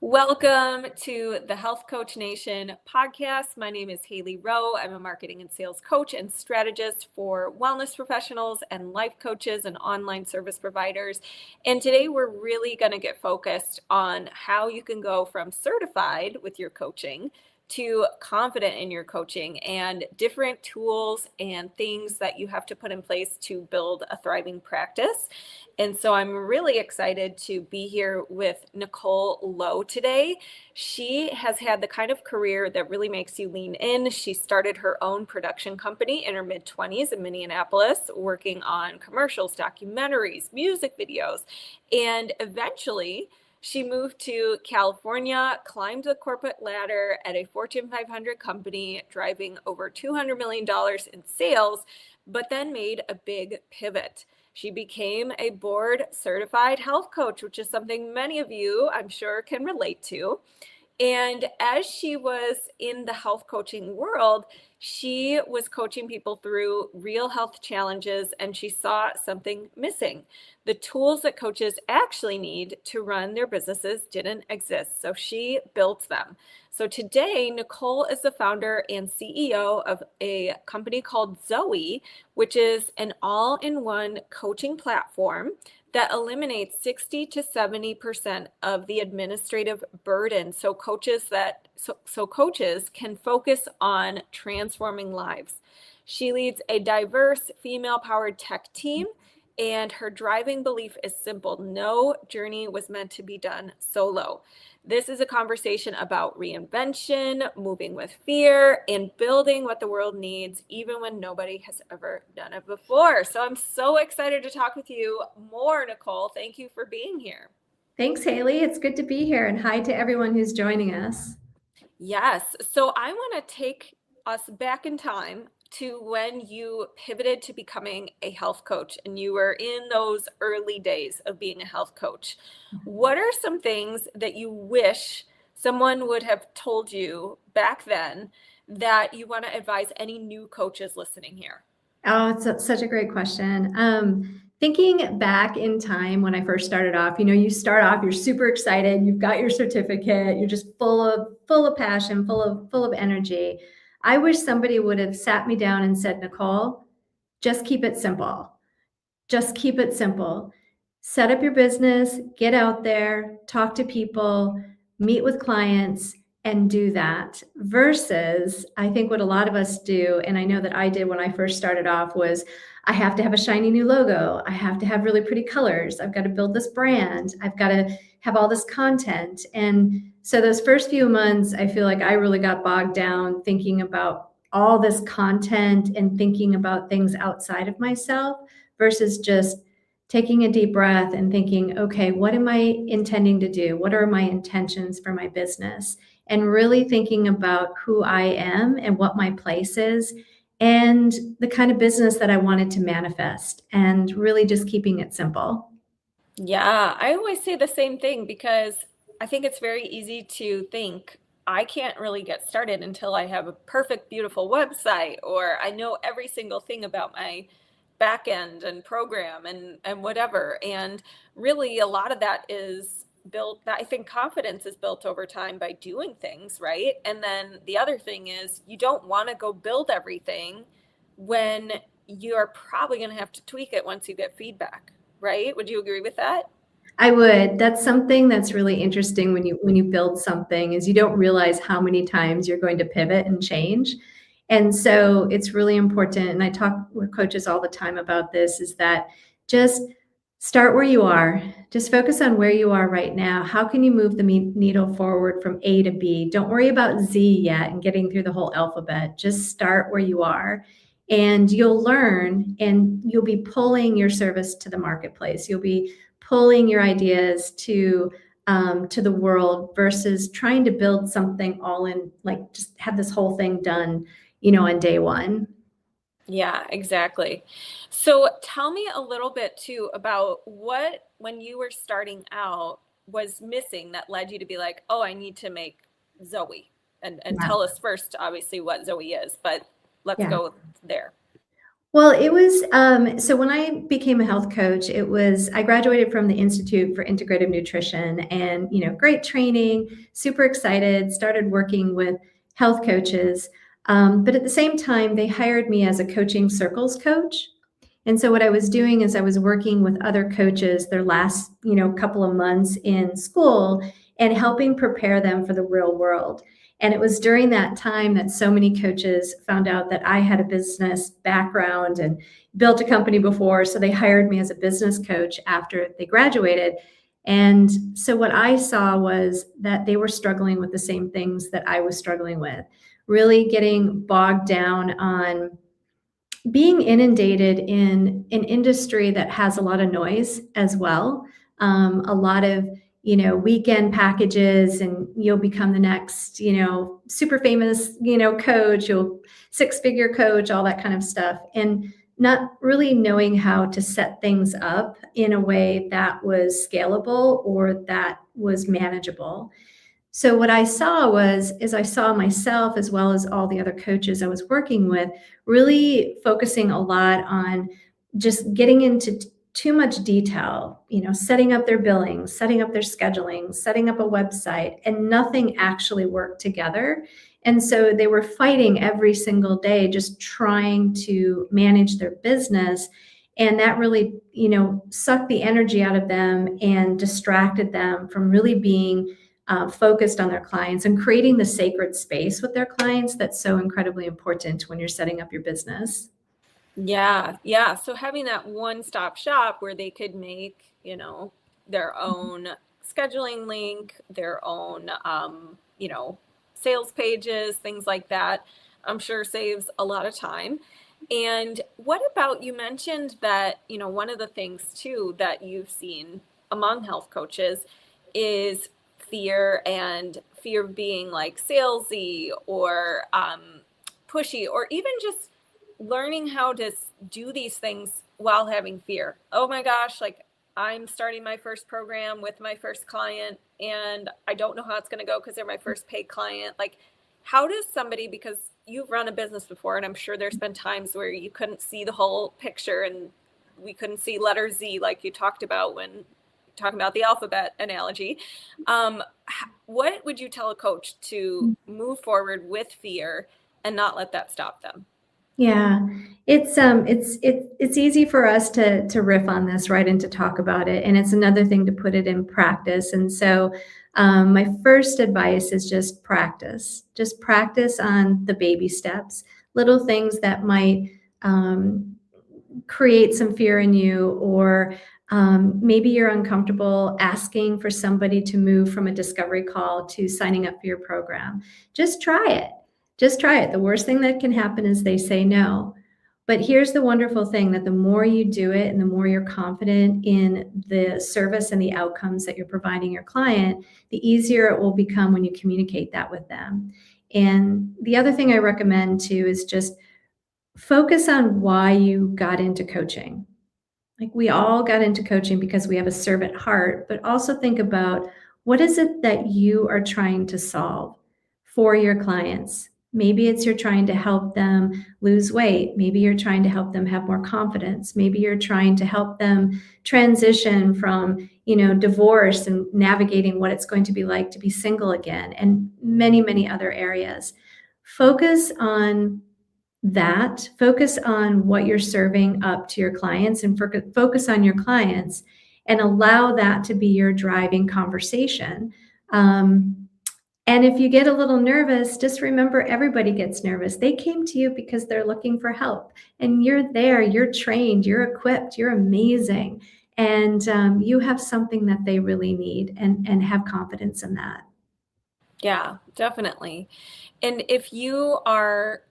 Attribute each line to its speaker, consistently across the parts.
Speaker 1: Welcome to the Health Coach Nation podcast. My name is Haley Rowe. I'm a marketing and sales coach and strategist for wellness professionals and life coaches and online service providers. And today we're really going to get focused on how you can go from certified with your coaching to confident in your coaching and different tools and things that you have to put in place to build a thriving practice. And so I'm really excited to be here with Nicole Lowe today. She has had the kind of career that really makes you lean in. She started her own production company in her mid-20s in Minneapolis, working on commercials, documentaries, music videos, and eventually she moved to California, climbed the corporate ladder at a Fortune 500 company, driving over $200 million in sales, but then made a big pivot. She became a board certified health coach, which is something many of you, I'm sure, can relate to. And as she was in the health coaching world, she was coaching people through real health challenges, and she saw something missing. The tools that coaches actually need to run their businesses didn't exist, so she built them. So today, Nicole is the founder and CEO of a company called Zoe, which is an all-in-one coaching platform that eliminates 60 to 70% of the administrative burden. So coaches can focus on transforming lives. She leads a diverse female-powered tech team, and her driving belief is simple: no journey was meant to be done solo. This is a conversation about reinvention, moving with fear, and building what the world needs, even when nobody has ever done it before. So I'm so excited to talk with you more, Nicole. Thank you for being here.
Speaker 2: Thanks, Haley. It's good to be here, and hi to everyone who's joining us.
Speaker 1: Yes. So I want to take us back in time to when you pivoted to becoming a health coach and you were in those early days of being a health coach. What are some things that you wish someone would have told you back then that you want to advise any new coaches listening here?
Speaker 2: Oh, it's such a great question. Thinking back in time when I first started off, you start off, you're super excited, you've got your certificate, you're just full of passion, full of energy. I wish somebody would have sat me down and said, Nicole, just keep it simple. Just keep it simple. Set up your business, get out there, talk to people, meet with clients, and do that. Versus, I think what a lot of us do, and I know that I did when I first started off, was I have to have a shiny new logo. I have to have really pretty colors. I've got to build this brand. I've got to have all this content. And so those first few months, I feel like I really got bogged down thinking about all this content and thinking about things outside of myself versus just taking a deep breath and thinking, okay, what am I intending to do? What are my intentions for my business? And really thinking about who I am and what my place is and the kind of business that I wanted to manifest, and really just keeping it simple.
Speaker 1: Yeah, I always say the same thing because I think it's very easy to think I can't really get started until I have a perfect, beautiful website or I know every single thing about my back end and program and whatever. And really, a lot of that is built, I think confidence is built over time by doing things, right? And then the other thing is you don't want to go build everything when you're probably going to have to tweak it once you get feedback. Right? Would you agree with that?
Speaker 2: I would. That's something that's really interesting when you build something, is you don't realize how many times you're going to pivot and change. And so it's really important, and I talk with coaches all the time about this, is that just start where you are. Just focus on where you are right now. How can you move the needle forward from A to B? Don't worry about Z yet and getting through the whole alphabet. Just start where you are. And you'll learn, and you'll be pulling your service to the marketplace. You'll be pulling your ideas to the world versus trying to build something all in, like just have this whole thing done, on day one.
Speaker 1: Yeah, exactly. So tell me a little bit too about what, when you were starting out, was missing that led you to be like, oh, I need to make Zoe. And
Speaker 2: Yeah.
Speaker 1: tell us first, obviously, what Zoe is, but let's
Speaker 2: Yeah.
Speaker 1: go there.
Speaker 2: Well, it was so when I became a health coach, I graduated from the Institute for Integrative Nutrition, and great training, super excited, started working with health coaches. But at the same time, they hired me as a coaching circles coach. And so what I was doing is I was working with other coaches their last, couple of months in school and helping prepare them for the real world. And it was during that time that so many coaches found out that I had a business background and built a company before. So they hired me as a business coach after they graduated. And so what I saw was that they were struggling with the same things that I was struggling with, really getting bogged down on being inundated in an industry that has a lot of noise as well, a lot of weekend packages, and you'll become the next super famous coach, you'll six-figure coach, all that kind of stuff, and not really knowing how to set things up in a way that was scalable or that was manageable. So what I saw is I saw myself as well as all the other coaches I was working with really focusing a lot on just getting into too much detail, setting up their billing, setting up their scheduling, setting up a website, and nothing actually worked together. And so they were fighting every single day, just trying to manage their business. And that really, sucked the energy out of them and distracted them from really being focused on their clients and creating the sacred space with their clients that's so incredibly important when you're setting up your business.
Speaker 1: Yeah, yeah. So having that one-stop shop where they could make, their own scheduling link, their own, sales pages, things like that, I'm sure saves a lot of time. And what about, you mentioned that, one of the things too that you've seen among health coaches is fear of being like salesy or pushy, or even just learning how to do these things while having fear. Oh my gosh, like I'm starting my first program with my first client and I don't know how it's going to go because they're my first paid client. Like, how does somebody, because you've run a business before, and I'm sure there's been times where you couldn't see the whole picture and we couldn't see letter Z like you talked about when talking about the alphabet analogy. What would you tell a coach to move forward with fear and not let that stop them?
Speaker 2: Yeah, it's easy for us to riff on this, right, and to talk about it, and it's another thing to put it in practice. And so, my first advice is just practice. Just practice on the baby steps, little things that might create some fear in you, or maybe you're uncomfortable asking for somebody to move from a discovery call to signing up for your program. Just try it. Just try it. The worst thing that can happen is they say no. But here's the wonderful thing, that the more you do it and the more you're confident in the service and the outcomes that you're providing your client, the easier it will become when you communicate that with them. And the other thing I recommend too is just focus on why you got into coaching. Like, we all got into coaching because we have a servant heart, but also think about, what is it that you are trying to solve for your clients? Maybe it's you're trying to help them lose weight. Maybe you're trying to help them have more confidence. Maybe you're trying to help them transition from, divorce and navigating what it's going to be like to be single again, and many, many other areas. Focus on that, focus on what you're serving up to your clients, and focus on your clients, and allow that to be your driving conversation. And if you get a little nervous, just remember, everybody gets nervous. They came to you because they're looking for help, and you're there, you're trained, you're equipped, you're amazing, and you have something that they really need, and have confidence in that.
Speaker 1: Yeah, definitely. And if you are,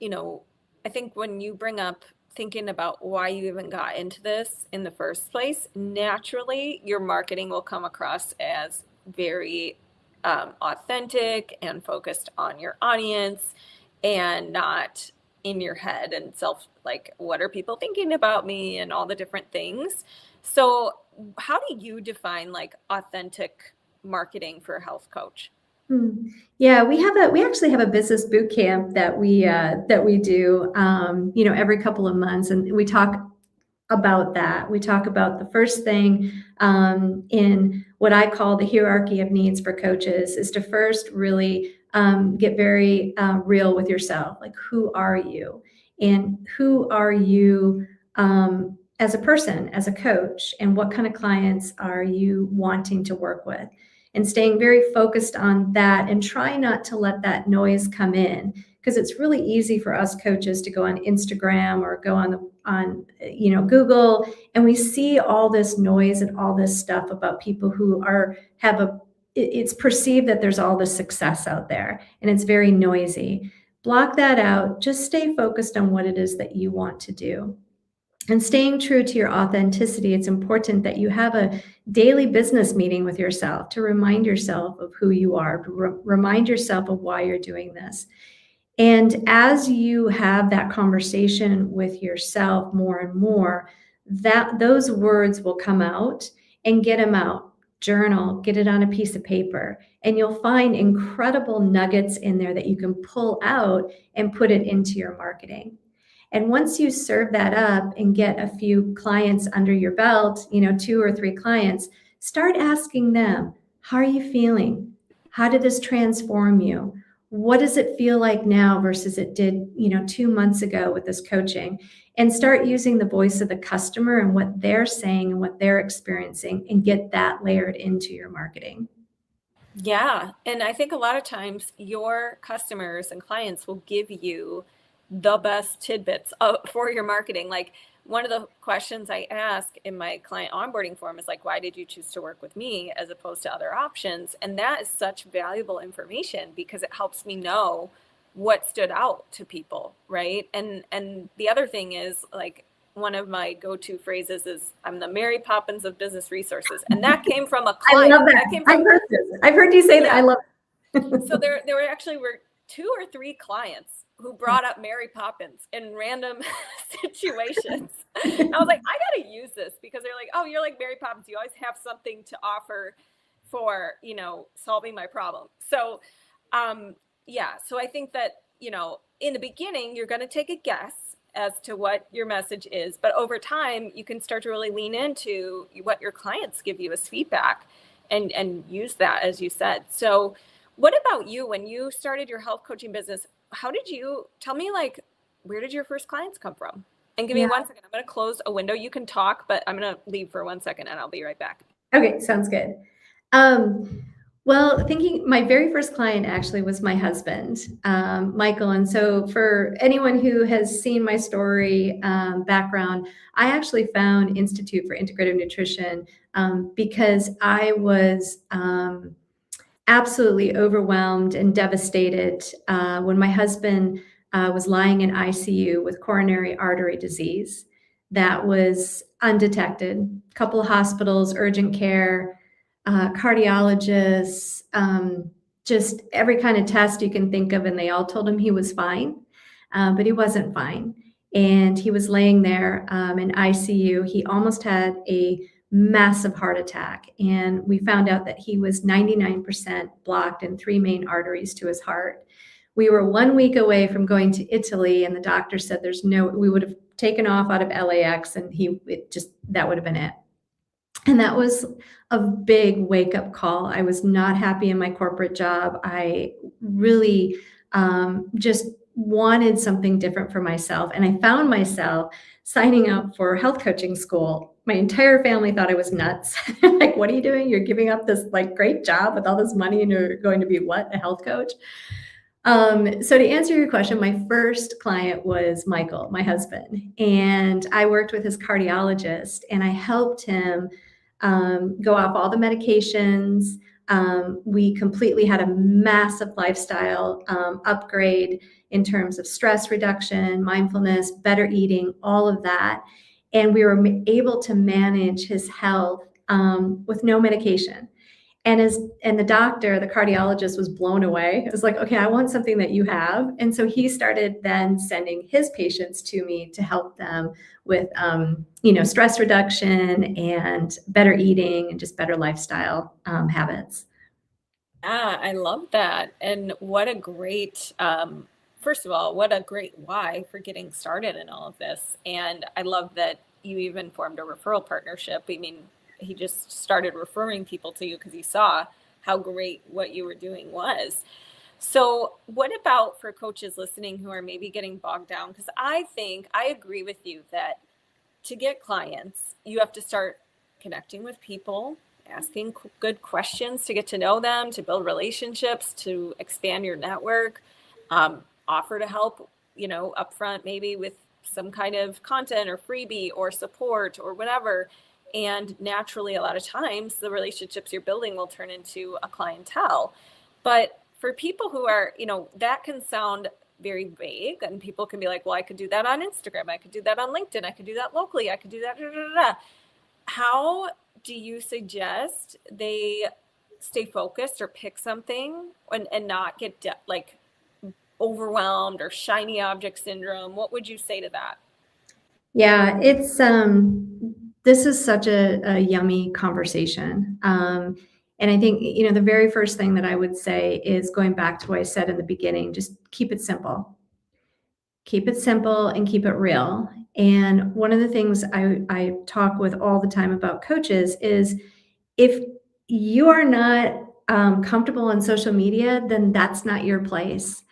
Speaker 1: I think when you bring up thinking about why you even got into this in the first place, naturally your marketing will come across as very authentic and focused on your audience, and not in your head and self, like, what are people thinking about me and all the different things. So how do you define like authentic marketing for a health coach?
Speaker 2: Yeah, we actually have a business boot camp that we do, every couple of months, and we talk about that. We talk about the first thing in what I call the hierarchy of needs for coaches is to first really get very real with yourself. Like, who are you? And who are you as a person, as a coach? And what kind of clients are you wanting to work with? And staying very focused on that and try not to let that noise come in, because it's really easy for us coaches to go on Instagram or go on Google, and we see all this noise and all this stuff about people who it's perceived that there's all this success out there, and it's very noisy. Block that out. Just stay focused on what it is that you want to do. And staying true to your authenticity, it's important that you have a daily business meeting with yourself to remind yourself of who you are, to remind yourself of why you're doing this. And as you have that conversation with yourself more and more, those words will come out, and get them out. Journal, get it on a piece of paper, and you'll find incredible nuggets in there that you can pull out and put it into your marketing. And once you serve that up and get a few clients under your belt, 2 or 3 clients, start asking them, how are you feeling? How did this transform you? What does it feel like now versus it did, 2 months ago with this coaching? And start using the voice of the customer and what they're saying and what they're experiencing, and get that layered into your marketing.
Speaker 1: Yeah. And I think a lot of times your customers and clients will give you the best tidbits for your marketing. Like, one of the questions I ask in my client onboarding form is like, why did you choose to work with me as opposed to other options? And that is such valuable information because it helps me know what stood out to people, right? And the other thing is, like, one of my go-to phrases is, I'm the Mary Poppins of business resources. And that came from a client.
Speaker 2: I love that. I've heard you say that. I love it.
Speaker 1: So there were 2 or 3 clients who brought up Mary Poppins in random situations. I was like, I got to use this, because they're like, oh, you're like Mary Poppins. You always have something to offer for, solving my problem. So, so I think that, in the beginning, you're going to take a guess as to what your message is, but over time, you can start to really lean into what your clients give you as feedback and use that, as you said. So what about you? When you started your health coaching business, tell me, like, where did your first clients come from? And give me 1 second. I'm going to close a window. You can talk, but I'm going to leave for 1 second and I'll be right back.
Speaker 2: Okay, sounds good. Well, my very first client actually was my husband, Michael. And so for anyone who has seen my story background, I actually found Institute for Integrative Nutrition because I was absolutely overwhelmed and devastated when my husband was lying in ICU with coronary artery disease that was undetected. A couple of hospitals, urgent care, cardiologists, just every kind of test you can think of, and they all told him he was fine, but he wasn't fine. And he was laying there in ICU. He almost had a massive heart attack, and we found out that he was 99% blocked in 3 main arteries to his heart. We were 1 week away from going to Italy, and the doctor said we would have taken off out of LAX, and that would have been it. And that was a big wake-up call. I was not happy in my corporate job. I really just wanted something different for myself. And I found myself signing up for health coaching school. My entire family thought I was nuts. Like, what are you doing? You're giving up this great job with all this money, and you're going to be what? A health coach? So to answer your question, my first client was Michael, my husband, and I worked with his cardiologist, and I helped him go off all the medications. We completely had a massive lifestyle upgrade in terms of stress reduction, mindfulness, better eating, all of that. And we were able to manage his health with no medication. And the doctor, the cardiologist, was blown away. It was like, okay, I want something that you have. And so he started then sending his patients to me to help them with, stress reduction and better eating and just better lifestyle habits.
Speaker 1: Yeah, I love that. And what a great, first of all, what a great why for getting started in all of this. And I love that you even formed a referral partnership. I mean, he just started referring people to you because he saw how great what you were doing was. So, what about for coaches listening who are maybe getting bogged down? Because I think I agree with you that to get clients, you have to start connecting with people, asking good questions to get to know them, to build relationships, to expand your network, offer to help, upfront maybe with some kind of content or freebie or support or whatever. And naturally, a lot of times the relationships you're building will turn into a clientele. But for people who are, that can sound very vague, and people can be like, well, I could do that on Instagram, I could do that on LinkedIn, I could do that locally, I could do that. Da, da, da. How do you suggest they stay focused or pick something and not get like overwhelmed or shiny object syndrome? What would you say to that?
Speaker 2: Yeah, it's this is such a yummy conversation. And I think, the very first thing that I would say is going back to what I said in the beginning, just keep it simple. Keep it simple and keep it real. And one of the things I talk with all the time about coaches is if you are not comfortable on social media, then that's not your place.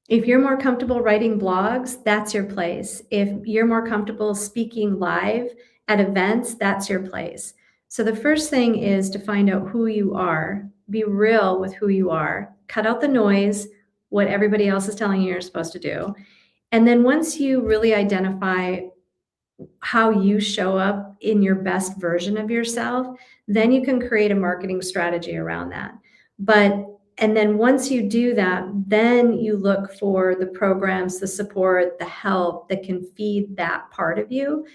Speaker 2: If you're more comfortable writing blogs, that's your place. If you're more comfortable speaking live at events, that's your place. So the first thing is to find out who you are, be real with who you are, cut out the noise, what everybody else is telling you you're supposed to do. And then once you really identify how you show up in your best version of yourself, then you can create a marketing strategy around that. And then once you do that, then you look for the programs, the support, the help that can feed that part of you.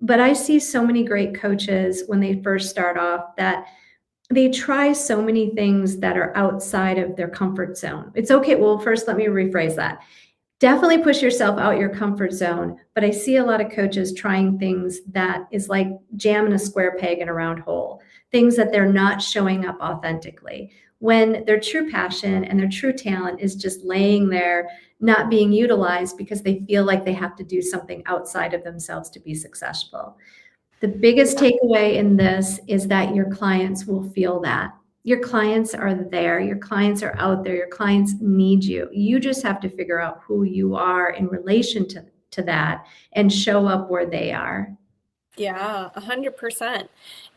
Speaker 2: But I see so many great coaches when they first start off that they try so many things that are outside of their comfort zone. It's okay. Well, first, let me rephrase that. Definitely push yourself out your comfort zone, but I see a lot of coaches trying things that is like jamming a square peg in a round hole, things that they're not showing up authentically. When their true passion and their true talent is just laying there, not being utilized because they feel like they have to do something outside of themselves to be successful. The biggest takeaway in this is that your clients will feel that. Your clients are there, your clients are out there, your clients need you. You just have to figure out who you are in relation to that and show up where they are.
Speaker 1: Yeah, 100%.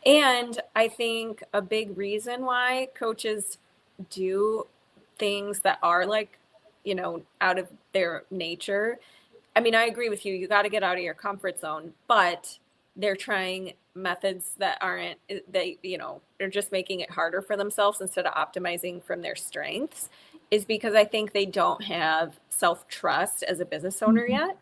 Speaker 1: And I think a big reason why coaches do things that are like, out of their nature. I mean, I agree with you. You got to get out of your comfort zone, but they're trying methods that aren't, they're just making it harder for themselves instead of optimizing from their strengths, is because I think they don't have self-trust as a business owner yet.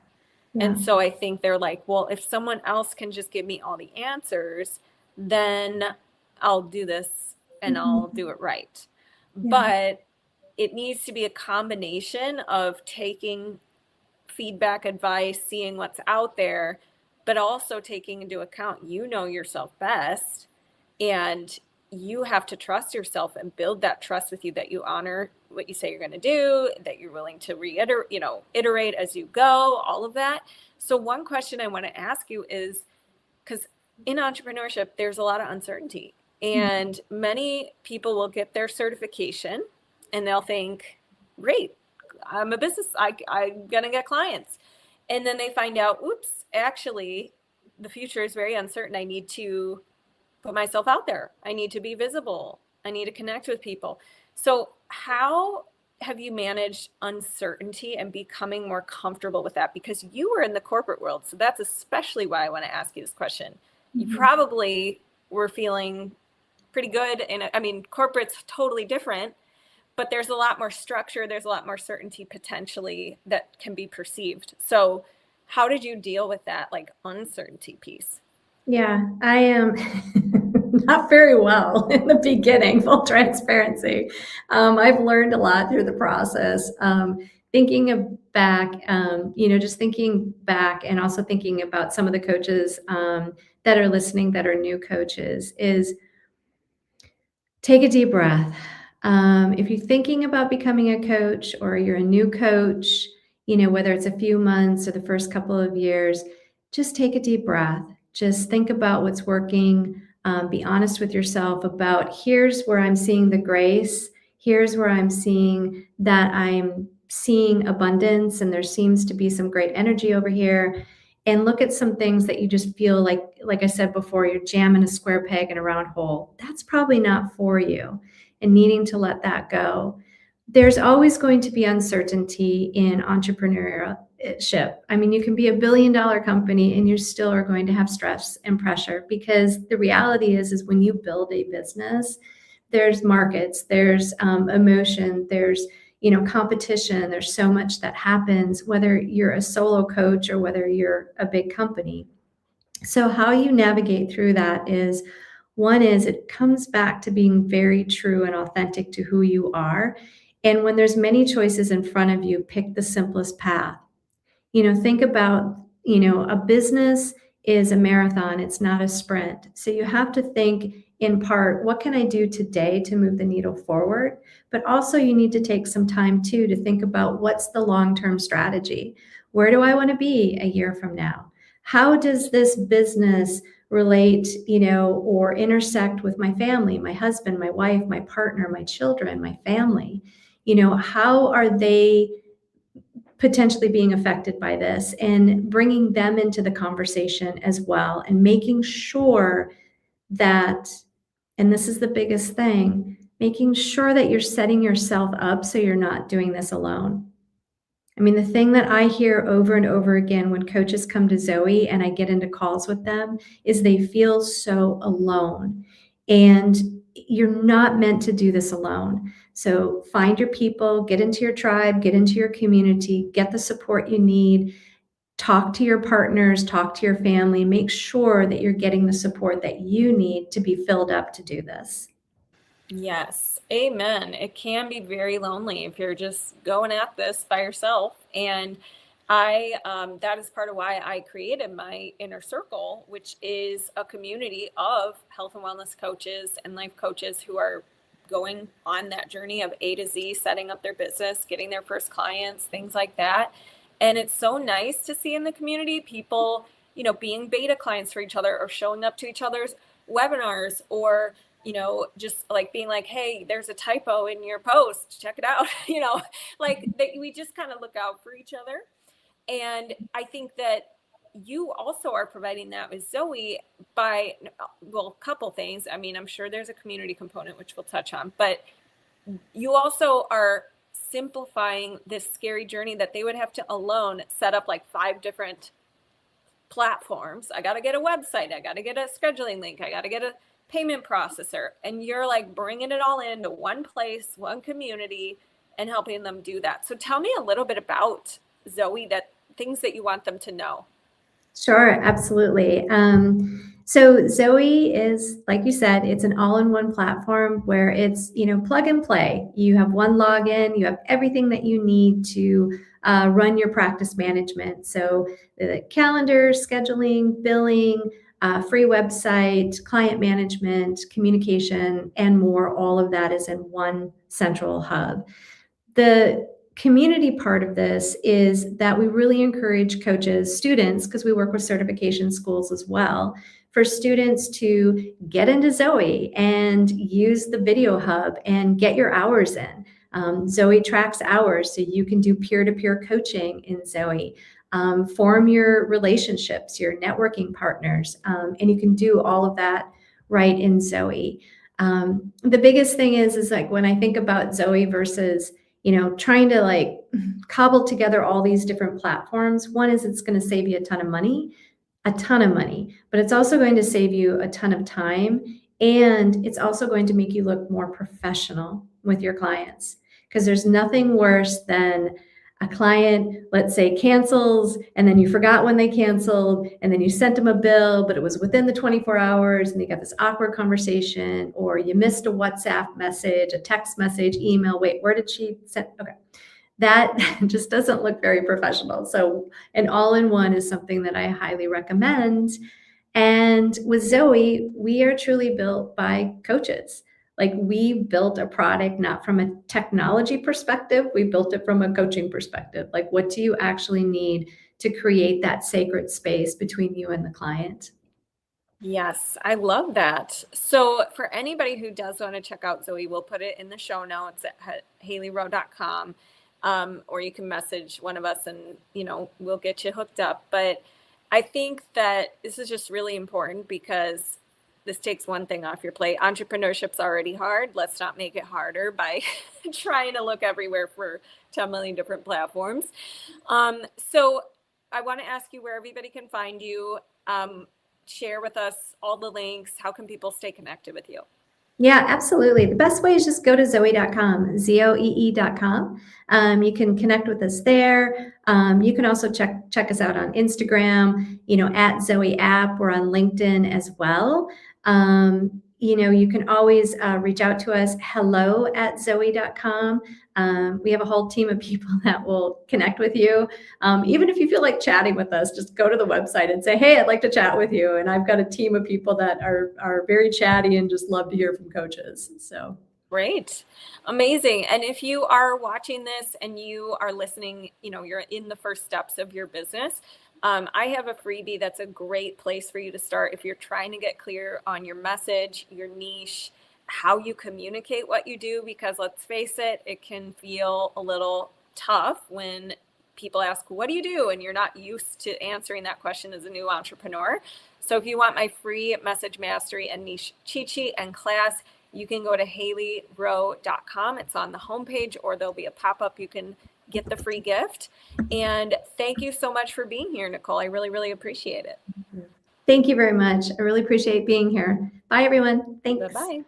Speaker 2: Yeah.
Speaker 1: And so I think they're like, well, if someone else can just give me all the answers, then I'll do this and I'll do it right.
Speaker 2: Yeah.
Speaker 1: But it needs to be a combination of taking feedback, advice, seeing what's out there, but also taking into account, yourself best, and you have to trust yourself and build that trust with you, that you honor what you say you're going to do, that you're willing to iterate as you go, all of that. So one question I want to ask you is, because in entrepreneurship, there's a lot of uncertainty, and many people will get their certification and they'll think, great, I'm a business, I'm going to get clients. And then they find out, oops, actually, the future is very uncertain. I need to put myself out there. I need to be visible. I need to connect with people. So how have you managed uncertainty and becoming more comfortable with that? Because you were in the corporate world. So that's especially why I want to ask you this question. You probably were feeling pretty good. And I mean, corporate's totally different, but there's a lot more structure. There's a lot more certainty potentially that can be perceived. So how did you deal with that, like, uncertainty piece?
Speaker 2: Yeah, I am not very well in the beginning, full transparency. I've learned a lot through the process. Just thinking back and also thinking about some of the coaches that are listening that are new coaches is take a deep breath. If you're thinking about becoming a coach or you're a new coach, whether it's a few months or the first couple of years, just take a deep breath. Just think about what's working. Be honest with yourself about here's where I'm seeing the grace. Here's where I'm seeing that I'm seeing abundance and there seems to be some great energy over here. And look at some things that you just feel like I said before, you're jamming a square peg in a round hole. That's probably not for you, and needing to let that go. There's always going to be uncertainty in entrepreneurship. I mean, you can be a $1 billion company and you still are going to have stress and pressure, because the reality is when you build a business, there's markets, there's emotion, there's competition. There's so much that happens, whether you're a solo coach or whether you're a big company. So how you navigate through that is, one is it comes back to being very true and authentic to who you are. And when there's many choices in front of you, pick the simplest path. Think about, a business is a marathon, it's not a sprint. So you have to think in part, what can I do today to move the needle forward? But also you need to take some time too to think about what's the long-term strategy. Where do I want to be a year from now? How does this business relate, or intersect with my family, my husband, my wife, my partner, my children, my family? How are they potentially being affected by this, and bringing them into the conversation as well, and making sure that, and this is the biggest thing, making sure that you're setting yourself up so you're not doing this alone. I mean, the thing that I hear over and over again when coaches come to Zoe and I get into calls with them is they feel so alone. And you're not meant to do this alone. So find your people, get into your tribe, get into your community, get the support you need, talk to your partners, talk to your family, make sure that you're getting the support that you need to be filled up to do this.
Speaker 1: Yes, amen. It can be very lonely if you're just going at this by yourself. And that is part of why I created my inner circle, which is a community of health and wellness coaches and life coaches who are going on that journey of A to Z, setting up their business, getting their first clients, things like that. And it's so nice to see in the community people, being beta clients for each other, or showing up to each other's webinars, or just like being like, hey, there's a typo in your post, check it out. We just kind of look out for each other. And I think that you also are providing that with Zoe by, a couple things. I mean, I'm sure there's a community component, which we'll touch on, but you also are simplifying this scary journey that they would have to alone set up like 5 different platforms. I got to get a website. I got to get a scheduling link. I got to get a payment processor. And you're like bringing it all into one place, one community, and helping them do that. So tell me a little bit about Zoe, that things that you want them to know.
Speaker 2: Sure, absolutely. So Zoe is, like you said, it's an all-in-one platform where it's, plug and play. You have one login, you have everything that you need to run your practice management. So the calendar, scheduling, billing, free website, client management, communication, and more, all of that is in one central hub. The community part of this is that we really encourage coaches, students, because we work with certification schools as well, for students to get into Zoe and use the video hub and get your hours in. Zoe tracks hours, so you can do peer-to-peer coaching in Zoe. Form your relationships, your networking partners, and you can do all of that right in Zoe. The biggest thing is like when I think about Zoe versus trying to like cobble together all these different platforms, one is it's going to save you a ton of money, but it's also going to save you a ton of time. And it's also going to make you look more professional with your clients, because there's nothing worse than a client, let's say, cancels, and then you forgot when they canceled, and then you sent them a bill, but it was within the 24 hours, and you got this awkward conversation, or you missed a WhatsApp message, a text message, email. Wait, where did she send? Okay. That just doesn't look very professional. So an all-in-one is something that I highly recommend. And with Zoe, we are truly built by coaches. Like, we built a product not from a technology perspective, we built it from a coaching perspective. Like, what do you actually need to create that sacred space between you and the client?
Speaker 1: Yes, I love that. So for anybody who does want to check out Zoe, we'll put it in the show notes at haleyrowe.com. Or you can message one of us and, we'll get you hooked up. But I think that this is just really important because this takes one thing off your plate. Entrepreneurship's already hard. Let's not make it harder by trying to look everywhere for 10 million different platforms. So I want to ask you where everybody can find you. Share with us all the links. How can people stay connected with you?
Speaker 2: Yeah, absolutely. The best way is just go to zoe.com, zoe.com. You can connect with us there. You can also check us out on Instagram, at Zoe App. We're on LinkedIn as well. You can always reach out to us, hello@zoe.com. We have a whole team of people that will connect with you. Even if you feel like chatting with us, just go to the website and say, hey, I'd like to chat with you. And I've got a team of people that are very chatty and just love to hear from coaches. So
Speaker 1: great. Amazing. And if you are watching this and you are listening, you're in the first steps of your business, I have a freebie that's a great place for you to start if you're trying to get clear on your message, your niche, how you communicate what you do, because let's face it, it can feel a little tough when people ask, what do you do? And you're not used to answering that question as a new entrepreneur. So if you want my free message mastery and niche cheat sheet and class, you can go to haleyrowe.com. It's on the homepage, or there'll be a pop-up. You can get the free gift. And thank you so much for being here, Nicole. I really, really appreciate it.
Speaker 2: Thank you very much. I really appreciate being here. Bye, everyone. Thanks.
Speaker 1: Bye-bye.